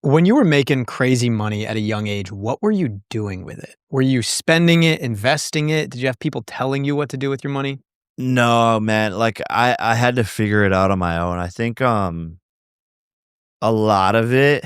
When you were making crazy money at a young age, what were you doing with it? Were you spending it, investing it? Did you have people telling you what to do with your money? No, man, like, I had to figure it out on my own. I think, a lot of it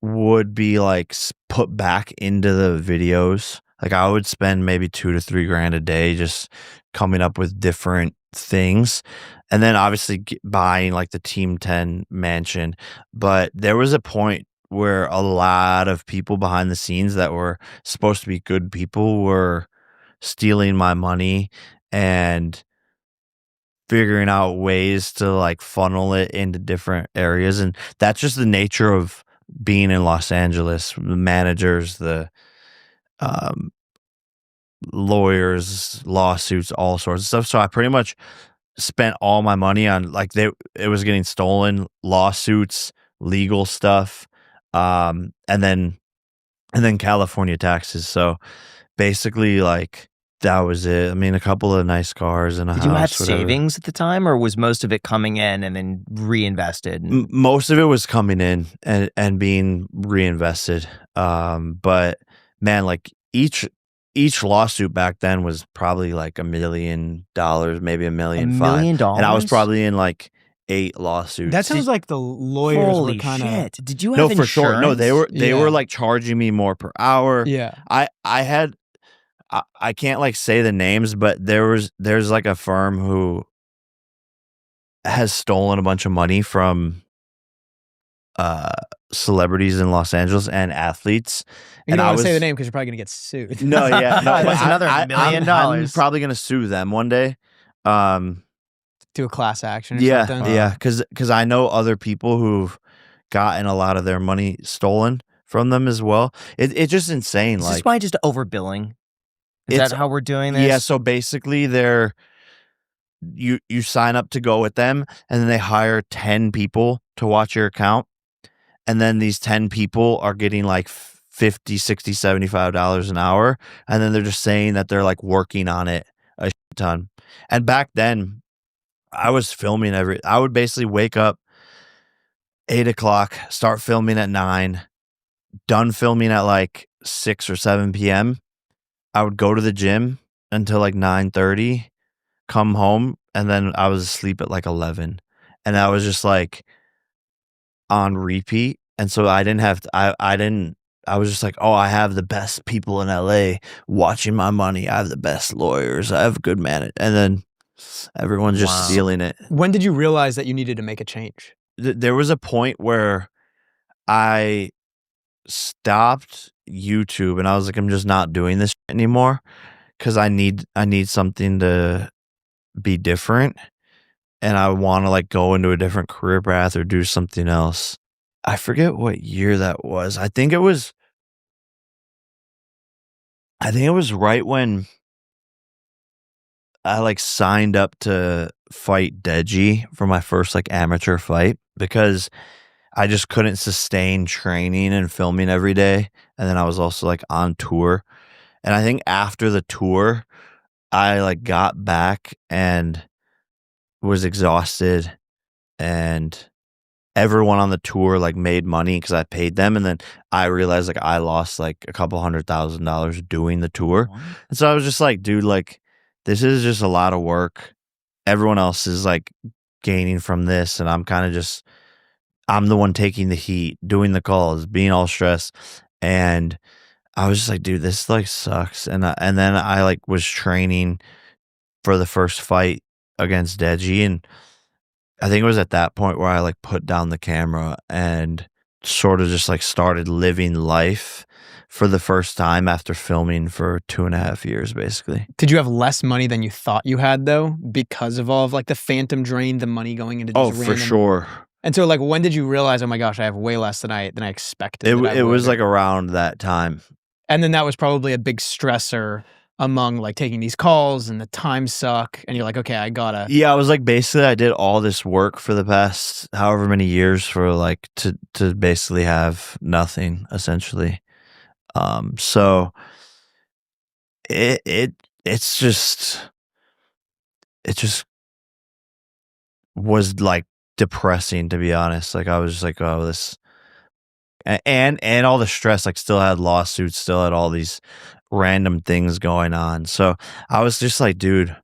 would be, like, put back into the videos. Like, I would spend maybe 2 to 3 grand a day just coming up with different things, and then obviously buying, like, the Team 10 mansion, but there was a point where a lot of people behind the scenes that were supposed to be good people were stealing my money and figuring out ways to, like, funnel it into different areas, and that's just the nature of being in Los Angeles. The managers, the, um, lawyers, lawsuits, all sorts of stuff, so I pretty much spent all my money on, like, it was getting stolen, lawsuits, legal stuff, and then California taxes, so basically, like, that was it. I mean, a couple of nice cars and a Did you have house, whatever. savings at the time, or was most of it coming in and then reinvested? Most of it was coming in and being reinvested, but man, like, each lawsuit back then was probably like $1 million, maybe a million five, and I was $1,000,000? probably in like 8 That lawsuits. sounds like the lawyers were Holy kinda. shit. Did you No, have for sure. No, they insurance? were they were Yeah. like charging me more per hour. Yeah. I had I can't like say the names, but there's like a firm who has stolen a bunch of money from uh, celebrities in Los Angeles and athletes, You and don't I wanna say the was name because 'cause you're probably gonna get sued. no, yeah, no, but That's another I'm $1,000,000. probably gonna sue them one day. Um, Do a class action or yeah, something. yeah, Wow. because I know other people who've gotten a lot of their money stolen from them as well. It's just insane, Is this like, why just overbilling? Is it's that how we're doing yeah, this? so basically you sign up to go with them, and then they hire 10 people to watch your account. And then these 10 people are getting like 50, 60, $75 an hour, and then they're just saying that they're, like, working on it a shit ton. And back then, I was filming I would basically wake up 8 o'clock, start filming at 9, done filming at, like, 6 or 7 p.m. I would go to the gym until, like, 9:30, come home, and then I was asleep at, like, 11, and I was just, like, on repeat, and so I didn't have to I didn't I was just like, "Oh, I have the best people in LA watching my money. I have the best lawyers. I have good and then everyone's just Wow. stealing it. When did you realize that you needed to make a change? There was a point where I stopped YouTube, and I was like, "I'm just not doing this anymore because I need something to be different, and I wanna, like, go into a different career path or do something else." I forget what year that was. I think it was right when I, like, signed up to fight Deji for my first, like, amateur fight because I just couldn't sustain training and filming every day, and then I was also, like, on tour, and I think after the tour, I, like, got back and was exhausted, and everyone on the tour, like, made money because I paid them, and then I realized, like, I lost, like, a couple $100,000 doing the tour, What? and so I was just like, "Dude, like, this is just a lot of work. Everyone else is, like, gaining from this, and I'm the one taking the heat, doing the calls, being all stressed," and I was just like, "Dude, this, like, sucks," and then I, like, was training for the first fight against Deji, and I think it was at that point where I, like, put down the camera and sort of just, like, started living life for the first time after filming for 2.5 years, basically. Did you have less money than you thought you had though because of all of, like, the phantom drain, the money going into Oh, just for random. sure. And so, like, when did you realize, "Oh my gosh, I have way less than I expected It that w I it was, would," like, around that time. and then that was probably a big stressor among, like, taking these calls and the time suck, and you're like, "Okay, I gotta." Yeah, I was like, basically, I did all this work for the past however many years for, like, to basically have nothing, essentially. So it it it's just it just was, like, depressing, to be honest. Like, I was just like, "Oh, this and all the stress, like still had lawsuits, still had all these random things going on. So I was just like, dude,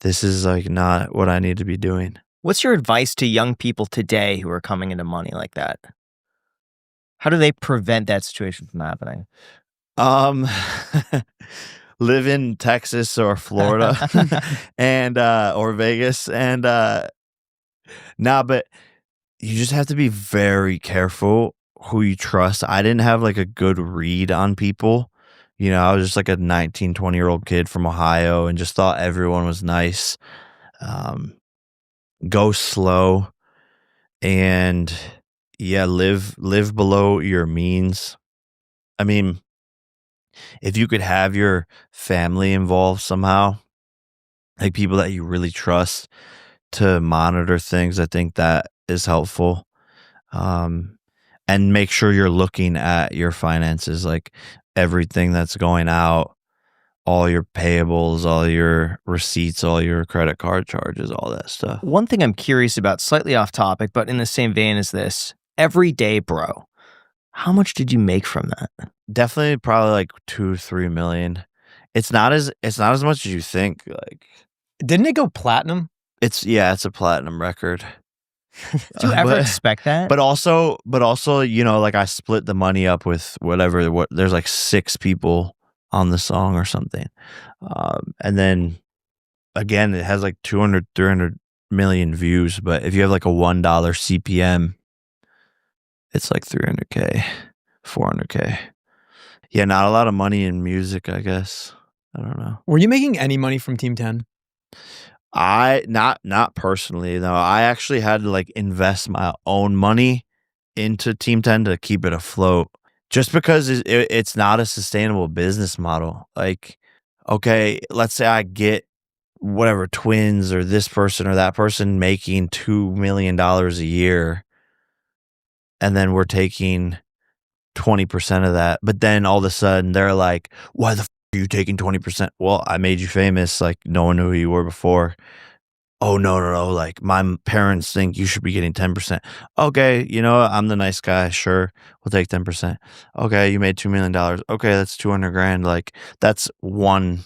this is like not what I need to be doing. What's your advice to young people today who are coming into money like that? How do they prevent that situation from happening? Um, live in Texas or Florida and or Vegas and nah, but you just have to be very careful who you trust. I didn't have like a good read on people. I was just like a 19, 20-year-old kid from Ohio and just thought everyone was nice. Um, go slow and yeah, live below your means. I mean, if you could have your family involved somehow, like people that you really trust to monitor things, I think that is helpful. Um, and make sure you're looking at your finances, like everything that's going out, all your payables, all your receipts, all your credit card charges, all that stuff. One thing I'm curious about, slightly off topic, but in the same vein as this, every day, bro, how much did you make from that? Definitely probably like 2-3 million. It's not as much as you think. Like Didn't it go platinum? it's a platinum record. Did you ever expect that? But also, like I split the money up with what there's like 6 people on the song or something. And then again, it has like 200, 300 million views. But if you have like a $1 CPM, it's like 300K, 400K. Yeah, not a lot of money in music, I guess. I don't know. Were you making any money from Team 10? Not personally, though. I actually had to like invest my own money into Team 10 to keep it afloat, just because it's not a sustainable business model. Like, okay, let's say I get whatever twins or this person or that person making $2 million a year, and then we're taking 20% of that. But then all of a sudden they're like, why the are you taking 20%? Well, I made you famous. Like no one knew who you were before. Oh, no. Like my parents think you should be getting 10%. Okay. I'm the nice guy. Sure. We'll take 10%. Okay. You made $2 million. Okay. That's 200 grand. Like that's one,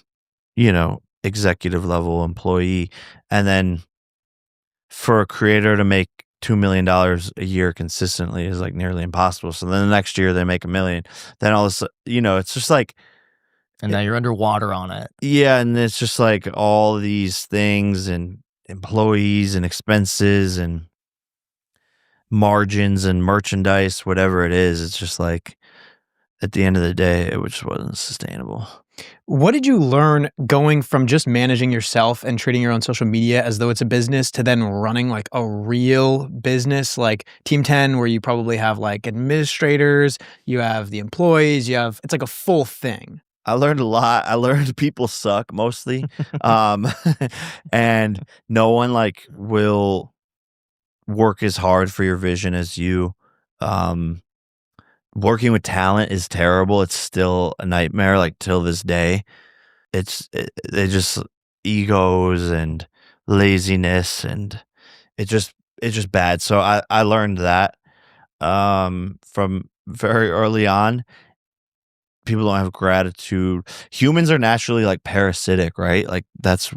executive level employee. And then for a creator to make $2 million a year consistently is like nearly impossible. So then the next year they make $1 million. Then all this, it's just like, and now you're underwater on it. yeah. And it's just like all these things and employees and expenses and margins and merchandise, whatever it is. It's just like at the end of the day, it just wasn't sustainable. What did you learn going from just managing yourself and treating your own social media as though it's a business to then running like a real business like Team 10, where you probably have like administrators, you have the employees, it's like a full thing? I learned a lot. I learned people suck mostly. And no one like will work as hard for your vision as you. Working with talent is terrible. It's still a nightmare, like till this day. They just egos and laziness, and it's just bad. So I learned that from very early on. People don't have gratitude. Humans are naturally like parasitic, right? Like that's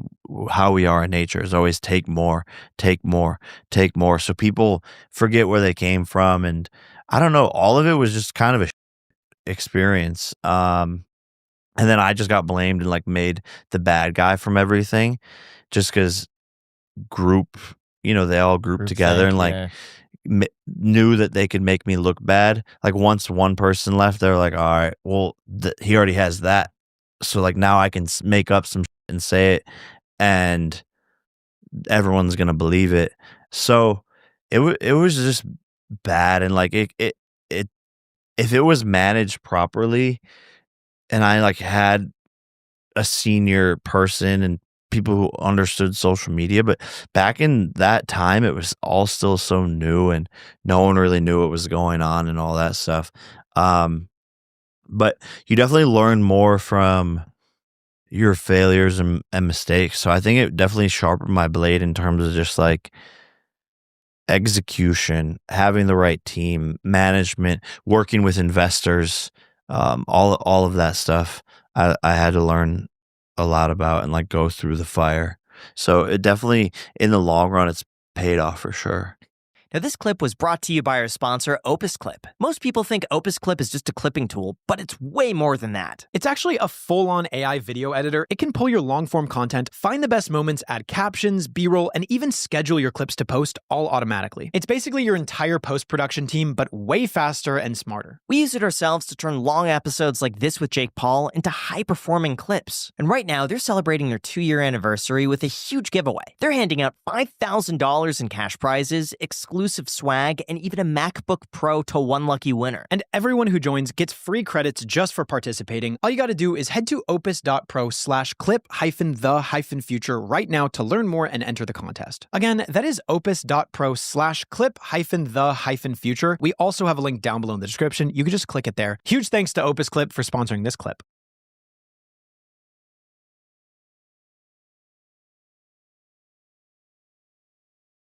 how we are in nature, is always take more, take more, take more. So people forget where they came from. And I don't know, all of it was just kind of a experience. And then I just got blamed and like made the bad guy from everything, just because group, they all grouped together and like knew that they could make me look bad. Like once one person left, they're like, all right, well, he already has that. So like now I can make up some and say it and everyone's going to believe it. So it was just bad. And like it, if it was managed properly and I like had a senior person and people who understood social media, but back in that time, it was all still so new and no one really knew what was going on and all that stuff. But you definitely learn more from your failures and mistakes. So I think it definitely sharpened my blade in terms of just like execution, having the right team, management, working with investors, all of that stuff. I had to learn a lot about and like go through the fire. So it definitely, in the long run, it's paid off for sure. Now, this clip was brought to you by our sponsor, Opus Clip. Most people think Opus Clip is just a clipping tool, but it's way more than that. It's actually a full-on AI video editor. It can pull your long-form content, find the best moments, add captions, B-roll, and even schedule your clips to post all automatically. It's basically your entire post-production team, but way faster and smarter. We use it ourselves to turn long episodes like this with Jake Paul into high-performing clips. And right now, they're celebrating their 2-year anniversary with a huge giveaway. They're handing out $5,000 in cash prizes, exclusive swag, and even a MacBook Pro to one lucky winner. And everyone who joins gets free credits just for participating. All you gotta do is head to opus.pro/clip-the-future right now to learn more and enter the contest. Again, that is opus.pro/clip-the-future. We also have a link down below in the description. You can just click it there. Huge thanks to Opus Clip for sponsoring this clip.